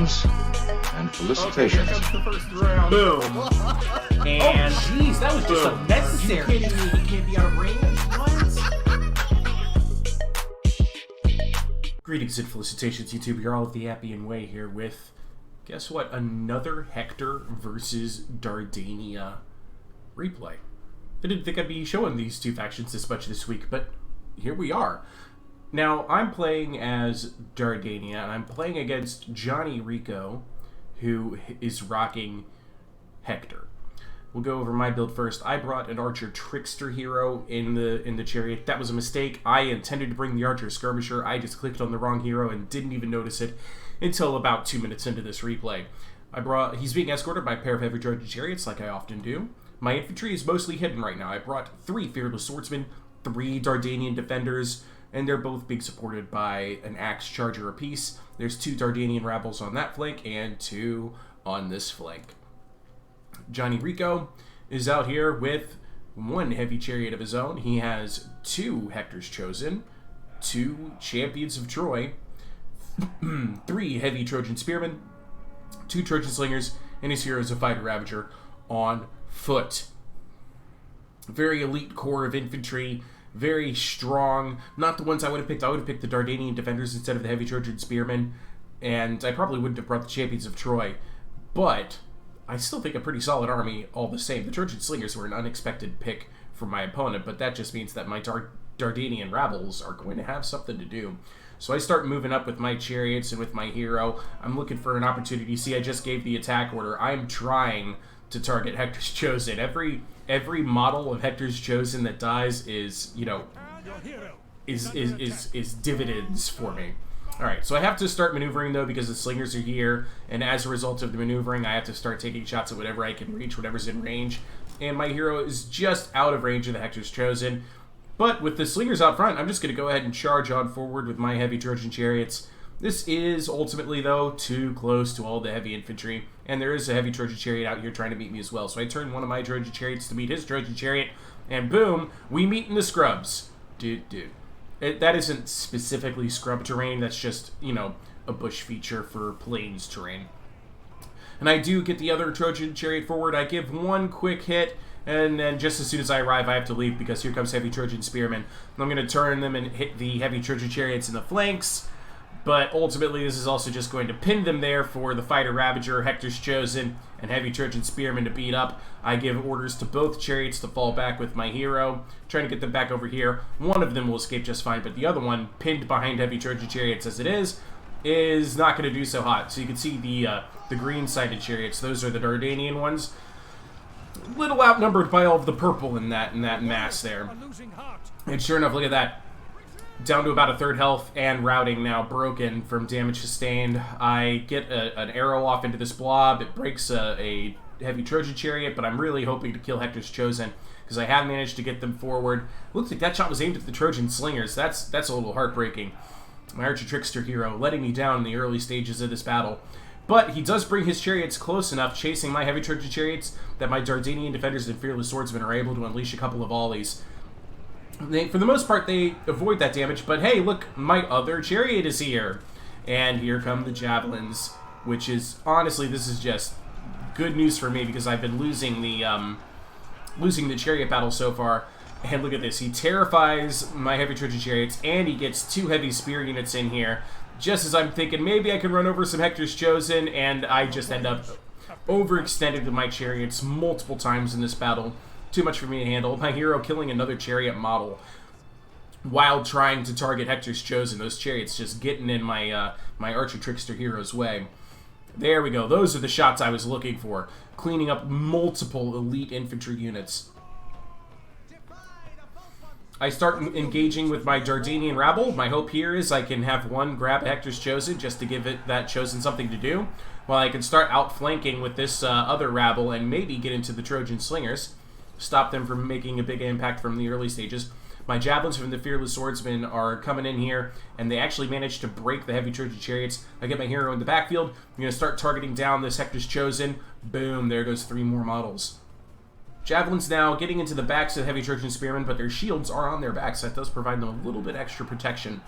Congratulations and felicitations. Okay, here comes the first round. Boom. And Jeez, that was just boom. unnecessary. You kidding me? You can't be out of range? What? Greetings and felicitations, YouTube. You're all of the Happy and Way here with, guess what? Another Hector versus Dardania replay. I didn't think I'd be showing these two factions this much this week, but here we are. Now, I'm playing as Dardania, and I'm playing against Johnny Rico, who is rocking Hector. We'll go over my build first. I brought an Archer Trickster hero in the chariot. That was a mistake. I intended to bring the Archer Skirmisher. I just clicked on the wrong hero and didn't even notice it until about 2 minutes into this replay. He's being escorted by a pair of heavy Trojan chariots, like I often do. My infantry is mostly hidden right now. I brought 3 Fearless Swordsmen, 3 Dardanian Defenders, and they're both being supported by an Axe Charger apiece. There's 2 Dardanian Rebels on that flank and 2 on this flank. Johnny Rico is out here with 1 heavy chariot of his own. He has 2 Hector's Chosen, 2 Champions of Troy, 3 heavy Trojan Spearmen, 2 Trojan Slingers, and his hero is a Fighter Ravager on foot. Very elite core of infantry, very strong. Not the ones I would have picked. I would have picked the Dardanian Defenders instead of the heavy Trojan Spearmen, and I probably wouldn't have brought the Champions of Troy, but I still think a pretty solid army all the same. The Trojan Slingers were an unexpected pick from my opponent, but that just means that my Dardanian Rebels are going to have something to do. So I start moving up with my chariots and with my hero. I'm looking for an opportunity. See, I just gave the attack order. I'm trying to target Hector's Chosen. Every model of Hector's Chosen that dies is, you know, is dividends for me. Alright, so I have to start maneuvering though because the slingers are here, and as a result of the maneuvering I have to start taking shots at whatever I can reach, whatever's in range, and my hero is just out of range of the Hector's Chosen. But with the slingers out front, I'm just going to go ahead and charge on forward with my heavy Trojan chariots. This is ultimately, though, too close to all the heavy infantry, and there is a heavy Trojan chariot out here trying to meet me as well. So I turn one of my Trojan chariots to meet his Trojan chariot, and boom, we meet in the scrubs. Dude. That isn't specifically scrub terrain, that's just, you know, a bush feature for plains terrain. And I do get the other Trojan chariot forward. I give one quick hit, and then just as soon as I arrive, I have to leave because here comes heavy Trojan spearmen. I'm going to turn them and hit the heavy Trojan chariots in the flanks. But ultimately, this is also just going to pin them there for the Fighter Ravager, Hector's Chosen, and heavy Trojan Spearmen to beat up. I give orders to both chariots to fall back with my hero, trying to get them back over here. One of them will escape just fine, but the other one, pinned behind heavy Trojan chariots as it is not going to do so hot. So you can see the green-sided chariots. Those are the Dardanian ones. Little outnumbered by all of the purple in that mass there. And sure enough, look at that. Down to about a 3rd health and routing now broken from damage sustained. I get an arrow off into this blob. It breaks a heavy Trojan chariot, but I'm really hoping to kill Hector's Chosen because I have managed to get them forward. Looks like that shot was aimed at the Trojan Slingers. That's a little heartbreaking. My Archer Trickster hero letting me down in the early stages of this battle. But he does bring his chariots close enough, chasing my heavy Trojan chariots, that my Dardanian Defenders and Fearless Swordsmen are able to unleash a couple of volleys. For the most part, they avoid that damage, but hey, look, my other chariot is here. And here come the javelins, which is, honestly, this is just good news for me because I've been losing the chariot battle so far. And look at this, he terrifies my heavy Trojan chariots, and he gets 2 heavy spear units in here. Just as I'm thinking, maybe I can run over some Hector's Chosen, and I just end up overextended with my chariots multiple times in this battle. Too much for me to handle. My hero killing another chariot model while trying to target Hector's Chosen. Those chariots just getting in my my Archer Trickster hero's way. There we go. Those are the shots I was looking for. Cleaning up multiple elite infantry units. I start engaging with my Dardanian rabble. My hope here is I can have one grab Hector's Chosen just to give it that Chosen something to do, while I can start outflanking with this other rabble and maybe get into the Trojan Slingers. Stop them from making a big impact from the early stages. My javelins from the Fearless Swordsmen are coming in here, and they actually managed to break the heavy Trojan chariots. I get my hero in the backfield. I'm going to start targeting down this Hector's Chosen. Boom, there goes 3 more models. Javelins now getting into the backs of the heavy Trojan Spearmen, but their shields are on their backs. That does provide them a little bit extra protection.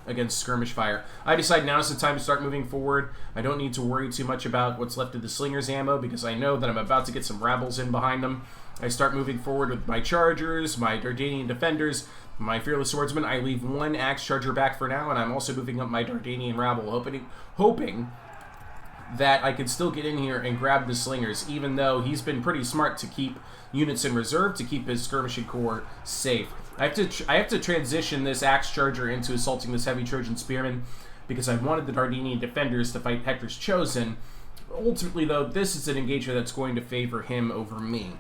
against skirmish fire. I decide now's the time to start moving forward. I don't need to worry too much about what's left of the Slinger's ammo because I know that I'm about to get some rabbles in behind them. I start moving forward with my Chargers, my Dardanian Defenders, my Fearless Swordsman. I leave one Axe Charger back for now, and I'm also moving up my Dardanian Rabble, hoping that I can still get in here and grab the Slingers, even though he's been pretty smart to keep units in reserve to keep his skirmishing corps safe. I have to transition this Axe Charger into assaulting this Heavy Trojan Spearman because I wanted the Dardanian Defenders to fight Hector's Chosen. Ultimately, though, this is an engagement that's going to favor him over me.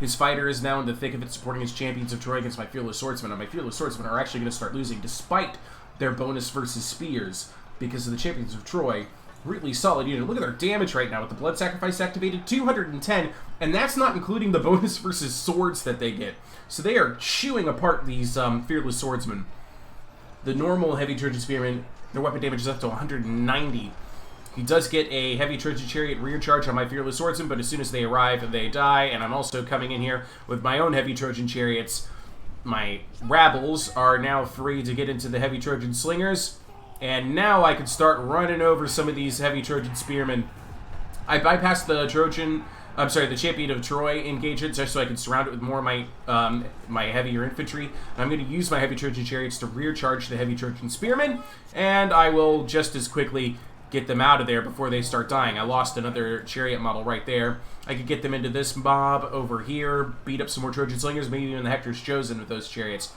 His fighter is now in the thick of it, supporting his Champions of Troy against my Fearless Swordsmen, and my Fearless Swordsmen are actually going to start losing despite their bonus versus spears because of the Champions of Troy. Really solid unit. Look at their damage right now with the Blood Sacrifice activated, 210, and that's not including the bonus versus swords that they get. So they are chewing apart these Fearless Swordsmen. The normal Heavy Trojan Spearmen, their weapon damage is up to 190. He does get a Heavy Trojan Chariot rear charge on my Fearless Swordsman, but as soon as they arrive, they die, and I'm also coming in here with my own Heavy Trojan Chariots. My Rabbles are now free to get into the Heavy Trojan Slingers, and now I can start running over some of these Heavy Trojan Spearmen. I bypassed the the Champion of Troy engagement just so I can surround it with more of my my heavier infantry. And I'm going to use my Heavy Trojan Chariots to rear charge the Heavy Trojan Spearmen, and I will just as quickly get them out of there before they start dying. I lost another chariot model right there. I could get them into this mob over here, beat up some more Trojan Slingers, maybe even the Hector's Chosen with those chariots.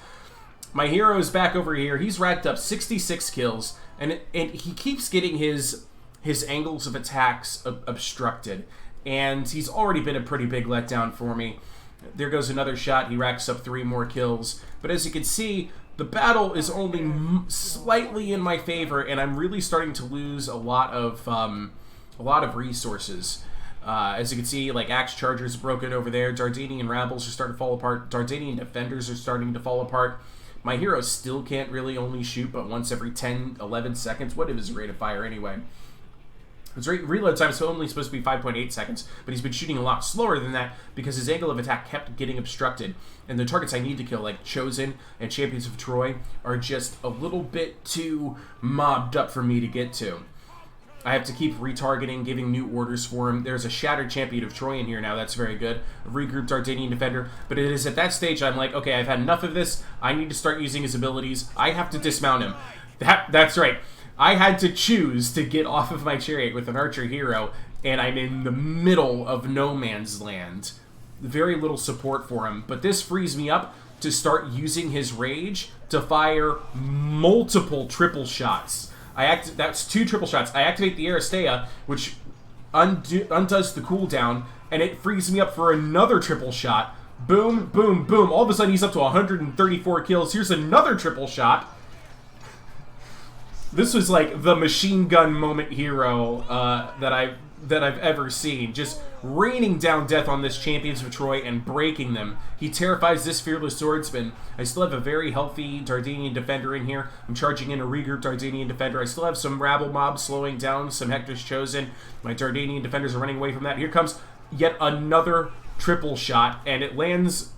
My hero is back over here. He's racked up 66 kills, and he keeps getting his angles of attacks obstructed, and he's already been a pretty big letdown for me. There goes another shot. He racks up 3 more kills, but as you can see, the battle is only slightly in my favor, and I'm really starting to lose a lot of resources. As you can see, like Axe Chargers broken over there. Dardanian Rabbles are starting to fall apart. Dardanian Defenders are starting to fall apart. My hero still can't really only shoot but once every 10, 11 seconds. What is his rate of fire anyway? His reload time is only supposed to be 5.8 seconds, but he's been shooting a lot slower than that because his angle of attack kept getting obstructed. And the targets I need to kill, like Chosen and Champions of Troy, are just a little bit too mobbed up for me to get to. I have to keep retargeting, giving new orders for him. There's a Shattered Champion of Troy in here now. That's very good. A regrouped Dardanian Defender. But it is at that stage I'm like, okay, I've had enough of this. I need to start using his abilities. I have to dismount him. That's right. I had to choose to get off of my chariot with an archer hero, and I'm in the middle of no man's land. Very little support for him. But this frees me up to start using his rage to fire multiple triple shots. That's 2 triple shots. I activate the Aristea, which undoes the cooldown, and it frees me up for another triple shot. Boom, boom, boom. All of a sudden, he's up to 134 kills. Here's another triple shot. This was like the machine gun moment hero that I've ever seen. Just raining down death on this Champions of Troy and breaking them. He terrifies this Fearless Swordsman. I still have a very healthy Dardanian Defender in here. I'm charging in a regrouped Dardanian Defender. I still have some rabble mobs slowing down, some Hector's Chosen. My Dardanian Defenders are running away from that. Here comes yet another triple shot, and it lands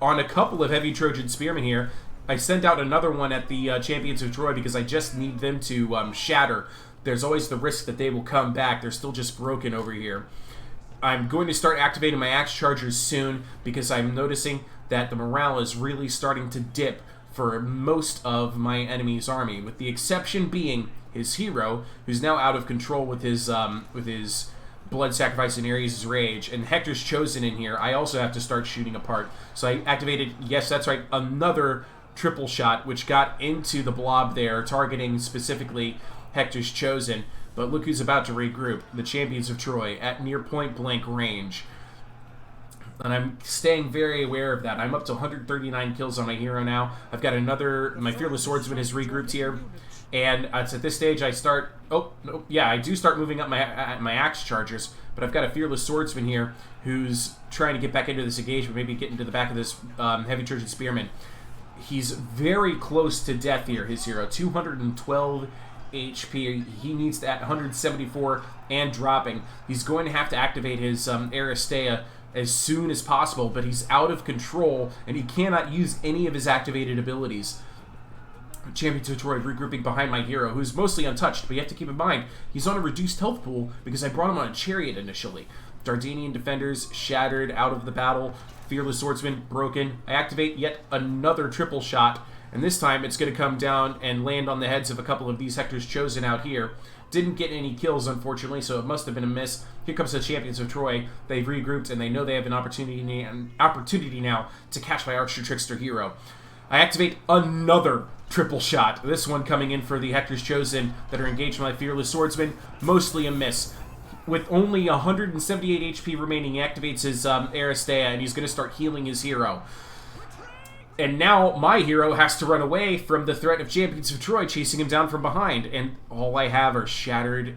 on a couple of Heavy Trojan Spearmen here. I sent out another one at the Champions of Troy because I just need them to shatter. There's always the risk that they will come back. They're still just broken over here. I'm going to start activating my Axe Chargers soon because I'm noticing that the morale is really starting to dip for most of my enemy's army, with the exception being his hero, who's now out of control with his Blood Sacrifice and Ares' Rage, and Hector's Chosen in here. I also have to start shooting apart. So I activated, yes, that's right, another triple shot, which got into the blob there, targeting specifically Hector's Chosen. But look who's about to regroup, the Champions of Troy, at near point-blank range. And I'm staying very aware of that. I'm up to 139 kills on my hero now. I've got my Fearless Swordsman is regrouped here. And it's at this stage I start, I do start moving up my Axe Chargers, but I've got a Fearless Swordsman here who's trying to get back into this engagement, maybe get into the back of this Heavy Trojan Spearman. He's very close to death here, his hero, 212 HP. He needs that 174 and dropping. He's going to have to activate his Aristea as soon as possible, but he's out of control and he cannot use any of his activated abilities. Champions of Troy regrouping behind my hero, who's mostly untouched, but you have to keep in mind, he's on a reduced health pool because I brought him on a chariot initially. Dardanian defenders shattered out of the battle. Fearless Swordsman broken. I activate yet another triple shot, and this time it's going to come down and land on the heads of a couple of these Hector's Chosen out here. Didn't get any kills, unfortunately, so it must have been a miss. Here comes the Champions of Troy. They've regrouped, and they know they have an opportunity now to catch my Archer Trickster hero. I activate another triple shot. This one coming in for the Hector's Chosen that are engaged with my Fearless Swordsman. Mostly a miss. With only 178 HP remaining, he activates his Aristea, and he's going to start healing his hero. And now my hero has to run away from the threat of Champions of Troy chasing him down from behind. And all I have are shattered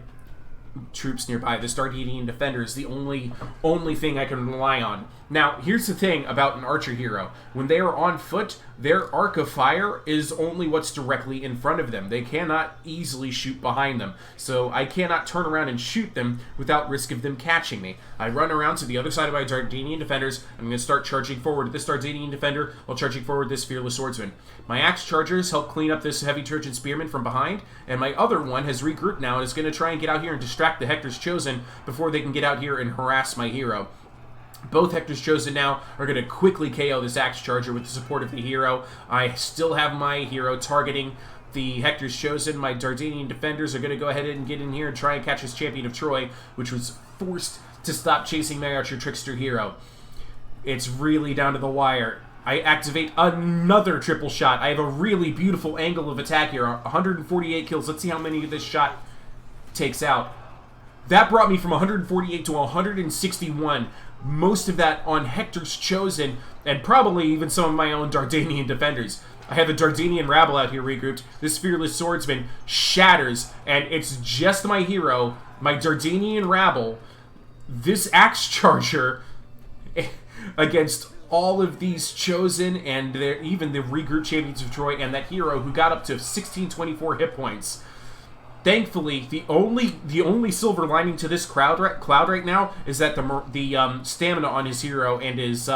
troops nearby. The Dardanian defender is the only thing I can rely on. Now, here's the thing about an archer hero. When they are on foot, their arc of fire is only what's directly in front of them. They cannot easily shoot behind them. So I cannot turn around and shoot them without risk of them catching me. I run around to the other side of my Dardanian defenders. I'm going to start charging forward this Dardanian defender while charging forward this Fearless Swordsman. My axe chargers help clean up this heavy Trojan spearman from behind, and my other one has regrouped now and is going to try and get out here and distract the Hector's Chosen before they can get out here and harass my hero. Both Hector's Chosen now are going to quickly KO this axe charger with the support of the hero. I still have my hero targeting the Hector's Chosen. My Dardanian defenders are going to go ahead and get in here and try and catch this Champion of Troy, which was forced to stop chasing my Archer Trickster hero. It's really down to the wire. I activate another triple shot. I have a really beautiful angle of attack here. 148 kills. Let's see how many this shot takes out. That brought me from 148 to 161. Most of that on Hector's Chosen, and probably even some of my own Dardanian defenders. I have a Dardanian rabble out here regrouped. This Fearless Swordsman shatters, and it's just my hero, my Dardanian rabble, this axe charger, against all of these Chosen and even the regrouped Champions of Troy, and that hero who got up to 1624 hit points. Thankfully, the only silver lining to this cloud right now is that the stamina on his hero and his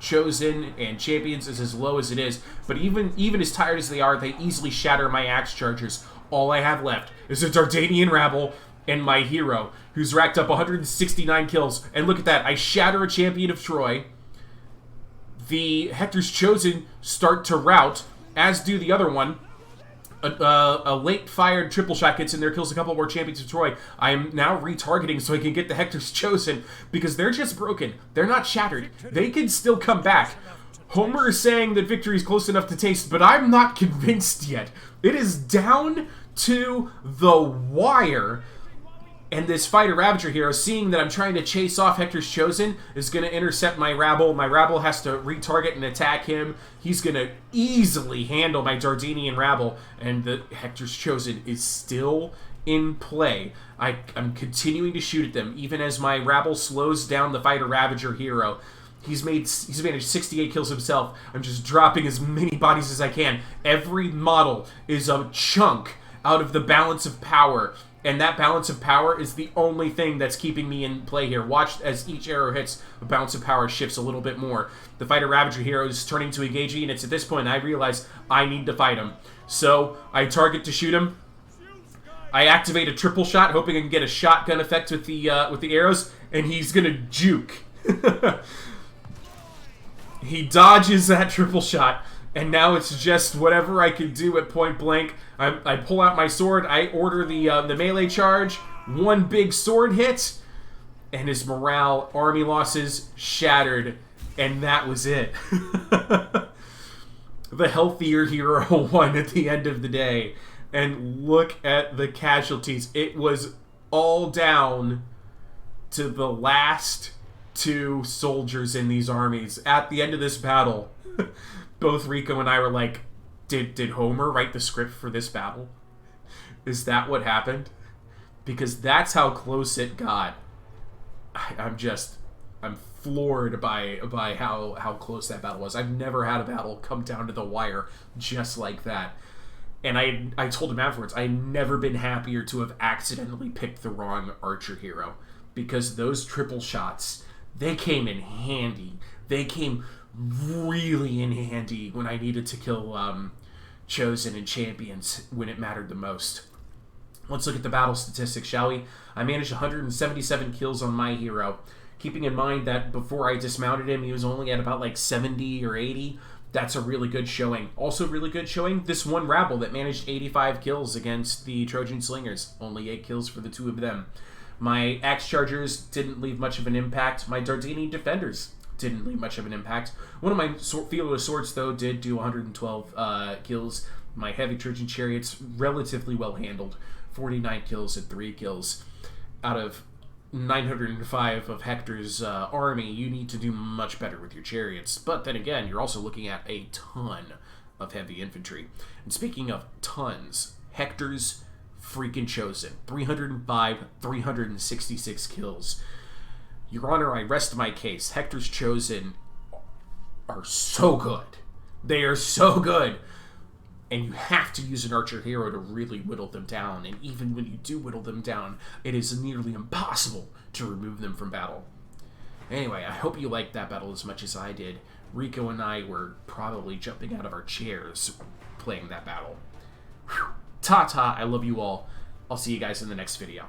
Chosen and Champions is as low as it is. But even as tired as they are, they easily shatter my axe chargers. All I have left is a Dardanian rabble and my hero, who's racked up 169 kills. And look at that, I shatter a Champion of Troy. The Hector's Chosen start to rout, as do the other one. A late-fired triple shot gets in there, kills a couple more Champions of Troy. I am now retargeting so I can get the Hector's Chosen, because they're just broken. They're not shattered. They can still come back. Homer is saying that victory is close enough to taste, but I'm not convinced yet. It is down to the wire. And this Fighter Ravager hero, seeing that I'm trying to chase off Hector's Chosen, is going to intercept my rabble. My rabble has to retarget and attack him. He's going to easily handle my Dardanian rabble, and the Hector's Chosen is still in play. I'm continuing to shoot at them, even as my rabble slows down the Fighter Ravager hero. He's managed 68 kills himself. I'm just dropping as many bodies as I can. Every model is a chunk out of the balance of power. And that balance of power is the only thing that's keeping me in play here. Watch as each arrow hits, the balance of power shifts a little bit more. The Fighter Ravager hero is turning to engage me, and it's at this point I realize I need to fight him. So I target to shoot him. I activate a triple shot, hoping I can get a shotgun effect with the arrows, and he's gonna juke. He dodges that triple shot. And now it's just whatever I can do at point blank. I pull out my sword. I order the melee charge. One big sword hit. And his morale, army losses, shattered. And that was it. The healthier hero won at the end of the day. And look at the casualties. It was all down to the last two soldiers in these armies. At the end of this battle, both Rico and I were like, did Homer write the script for this battle? Is that what happened? Because that's how close it got. I'm floored by how close that battle was. I've never had a battle come down to the wire just like that. And I told him afterwards, I've never been happier to have accidentally picked the wrong archer hero. Because those triple shots, they came in handy. They came really in handy when I needed to kill chosen and champions when it mattered the most. Let's look at the battle statistics, shall we? I managed 177 kills on my hero. Keeping in mind that before I dismounted him, he was only at about like 70 or 80. That's a really good showing. Also really good showing, this one rabble that managed 85 kills against the Trojan Slingers. Only 8 kills for the 2 of them. My Axe Chargers didn't leave much of an impact. My Dardania Defenders didn't leave much of an impact. One of my Fearless Swords, though, did do 112 kills. My Heavy Trojan Chariots, relatively well handled. 49 kills and 3 kills. Out of 905 of Hector's army, you need to do much better with your chariots. But then again, you're also looking at a ton of heavy infantry. And speaking of tons, Hector's freaking chosen. 305, 366 kills. Your Honor, I rest my case. Hector's chosen are so good. They are so good. And you have to use an archer hero to really whittle them down. And even when you do whittle them down, it is nearly impossible to remove them from battle. Anyway, I hope you liked that battle as much as I did. Rico and I were probably jumping out of our chairs playing that battle. Whew. Ta-ta, I love you all. I'll see you guys in the next video.